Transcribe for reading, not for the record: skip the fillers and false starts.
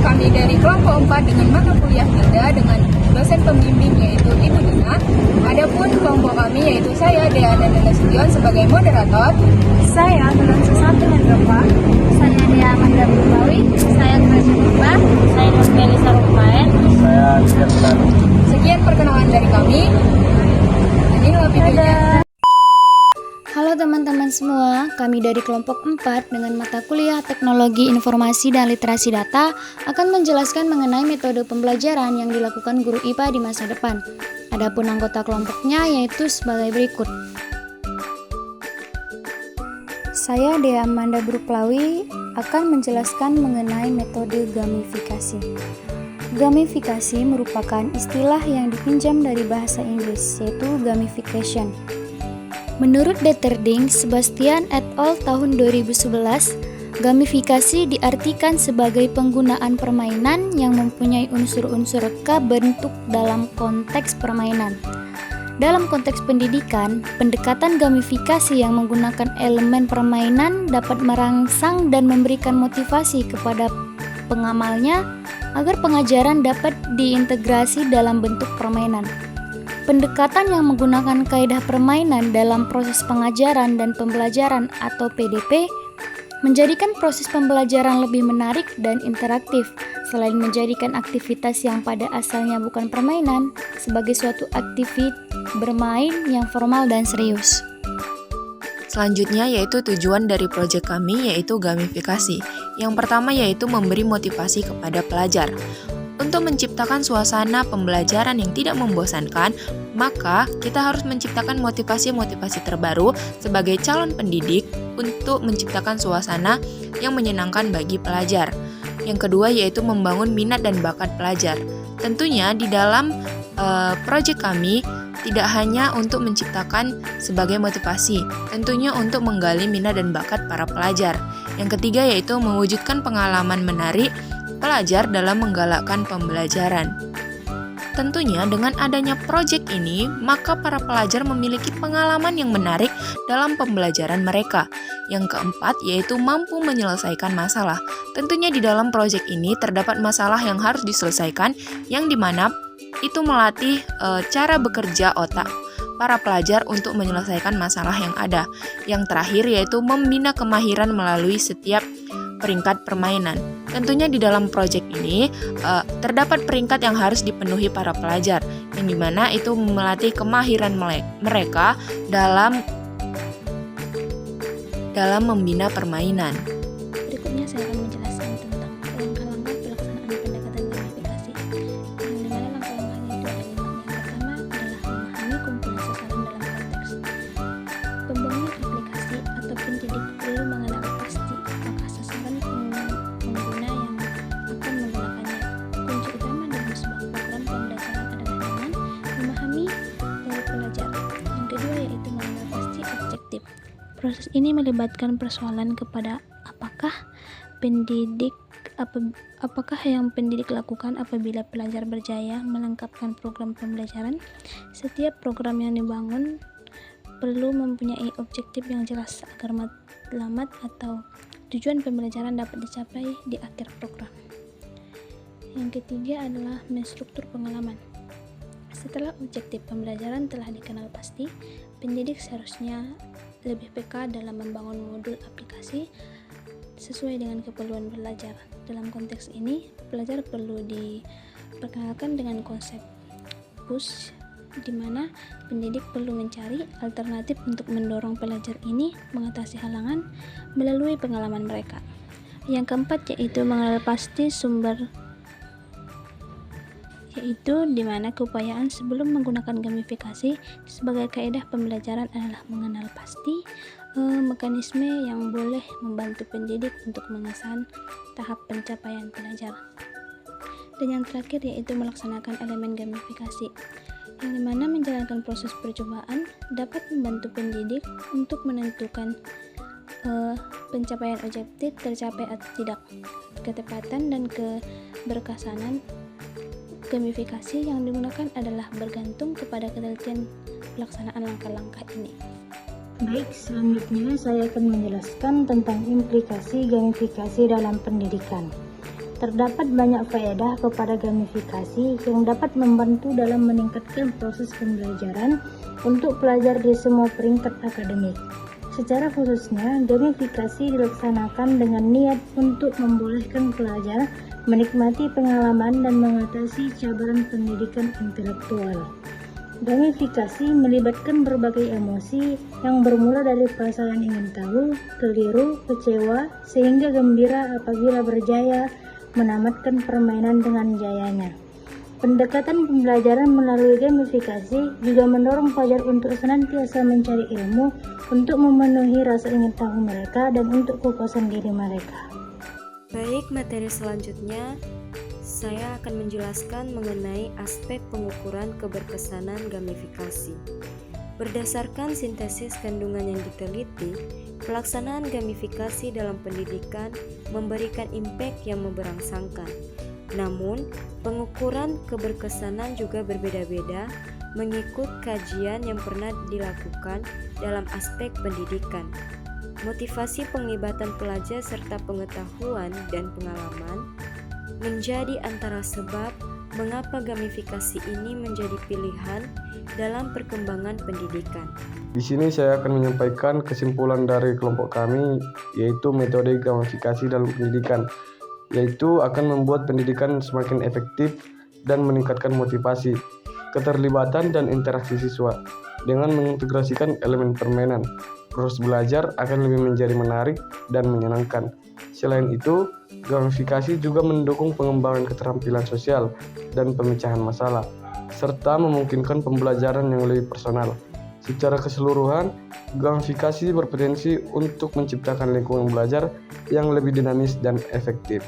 kami dari kelompok 4 dengan mata kuliah Hilda dengan dosen pembimbing yaitu Ibu Dina. Adapun kelompok kami yaitu saya Dea dan Nasution sebagai moderator. Saya Nulan Susanti Hendra. Saya Dea Amanda Burbawi. Saya Gracia Nurba. Saya Nurmelisa Rukmaen. Saya Tirtan. Sekian perkenalan dari kami. Inilah videonya. Halo teman-teman semua, kami dari kelompok 4 dengan mata kuliah Teknologi Informasi dan Literasi Data akan menjelaskan mengenai metode pembelajaran yang dilakukan guru IPA di masa depan. Adapun anggota kelompoknya yaitu sebagai berikut. Saya Dea Amanda Burbawi akan menjelaskan mengenai metode gamifikasi. Gamifikasi merupakan istilah yang dipinjam dari bahasa Inggris, yaitu gamification. Menurut Deterding, Sebastian et al. Tahun 2011, gamifikasi diartikan sebagai penggunaan permainan yang mempunyai unsur-unsur bentuk dalam konteks permainan. Dalam konteks pendidikan, pendekatan gamifikasi yang menggunakan elemen permainan dapat merangsang dan memberikan motivasi kepada pengamalnya agar pengajaran dapat diintegrasi dalam bentuk permainan. Pendekatan yang menggunakan kaidah permainan dalam proses pengajaran dan pembelajaran atau PDP menjadikan proses pembelajaran lebih menarik dan interaktif, selain menjadikan aktivitas yang pada asalnya bukan permainan sebagai suatu aktivitas bermain yang formal dan serius. Selanjutnya yaitu tujuan dari proyek kami yaitu gamifikasi. Yang pertama yaitu memberi motivasi kepada pelajar. Untuk menciptakan suasana pembelajaran yang tidak membosankan, maka kita harus menciptakan motivasi-motivasi terbaru sebagai calon pendidik untuk menciptakan suasana yang menyenangkan bagi pelajar. Yang kedua yaitu membangun minat dan bakat pelajar. Tentunya di dalam proyek kami tidak hanya untuk menciptakan sebagai motivasi, tentunya untuk menggali minat dan bakat para pelajar. Yang ketiga yaitu mewujudkan pengalaman menarik pelajar dalam menggalakkan pembelajaran. Tentunya dengan adanya proyek ini, maka para pelajar memiliki pengalaman yang menarik dalam pembelajaran mereka. Yang keempat yaitu mampu menyelesaikan masalah. Tentunya di dalam proyek ini terdapat masalah yang harus diselesaikan, yang dimana itu melatih cara bekerja otak para pelajar untuk menyelesaikan masalah yang ada. Yang terakhir yaitu membina kemahiran melalui setiap peringkat permainan. Tentunya di dalam proyek ini terdapat peringkat yang harus dipenuhi para pelajar, yang dimana itu melatih kemahiran mereka dalam membina permainan. Berikutnya saya akan menjelaskan tentang langkah-langkah pelaksanaan pendekatan gamifikasi. Yang dimana langkah-langkahnya itu ada 5. Yang pertama adalah memahami kumpulan sasaran dalam konteks. Pembangunan aplikasi atau pendidik perlu mengenal pasti apakah sasaran pengguna yang akan menggunakannya. Kunci utama dalam sebuah program pembelajaran adalah dengan memahami pelajar. Yang kedua yaitu mengenal pasti objektif. Proses ini melibatkan persoalan kepada apakah yang pendidik lakukan apabila pelajar berjaya melengkapkan program pembelajaran. Setiap program yang dibangun perlu mempunyai objektif yang jelas agar matlamat atau tujuan pembelajaran dapat dicapai di akhir program. Yang ketiga adalah menstruktur pengalaman. Setelah objektif pembelajaran telah dikenal pasti, pendidik seharusnya lebih peka dalam membangun modul aplikasi sesuai dengan keperluan belajar. Dalam konteks ini, pelajar perlu diperkenalkan dengan konsep push, di mana pendidik perlu mencari alternatif untuk mendorong pelajar ini mengatasi halangan melalui pengalaman mereka. Yang keempat yaitu mengenal pasti sumber, yaitu di mana keupayaan sebelum menggunakan gamifikasi sebagai kaidah pembelajaran adalah mengenal pasti mekanisme yang boleh membantu pendidik untuk mengesan tahap pencapaian pelajar. Dan yang terakhir yaitu melaksanakan elemen gamifikasi, yang dimana menjalankan proses percobaan dapat membantu pendidik untuk menentukan pencapaian objektif tercapai atau tidak. Ketepatan dan keberkesanan gamifikasi yang digunakan adalah bergantung kepada ketelitian pelaksanaan langkah-langkah ini. Baik, selanjutnya saya akan menjelaskan tentang implikasi gamifikasi dalam pendidikan. Terdapat banyak faedah kepada gamifikasi yang dapat membantu dalam meningkatkan proses pembelajaran untuk pelajar di semua peringkat akademik. Secara khususnya, gamifikasi dilaksanakan dengan niat untuk membolehkan pelajar menikmati pengalaman dan mengatasi cabaran pendidikan intelektual. Gamifikasi melibatkan berbagai emosi yang bermula dari perasaan ingin tahu, keliru, kecewa, sehingga gembira apabila berjaya menamatkan permainan dengan jayanya. Pendekatan pembelajaran melalui gamifikasi juga mendorong pelajar untuk senantiasa mencari ilmu untuk memenuhi rasa ingin tahu mereka dan untuk kepuasan diri mereka. Baik, materi selanjutnya saya akan menjelaskan mengenai aspek pengukuran keberkesanan gamifikasi. Berdasarkan sintesis kandungan yang diteliti, pelaksanaan gamifikasi dalam pendidikan memberikan impact yang memberangsangkan. Namun, pengukuran keberkesanan juga berbeda-beda mengikut kajian yang pernah dilakukan dalam aspek pendidikan. Motivasi penglibatan pelajar serta pengetahuan dan pengalaman menjadi antara sebab mengapa gamifikasi ini menjadi pilihan dalam perkembangan pendidikan. Di sini saya akan menyampaikan kesimpulan dari kelompok kami, yaitu metode gamifikasi dalam pendidikan, yaitu akan membuat pendidikan semakin efektif dan meningkatkan motivasi, keterlibatan dan interaksi siswa. Dengan mengintegrasikan elemen permainan, proses belajar akan lebih menjadi menarik dan menyenangkan. Selain itu, gamifikasi juga mendukung pengembangan keterampilan sosial dan pemecahan masalah, serta memungkinkan pembelajaran yang lebih personal. Secara keseluruhan, gamifikasi berpotensi untuk menciptakan lingkungan belajar yang lebih dinamis dan efektif.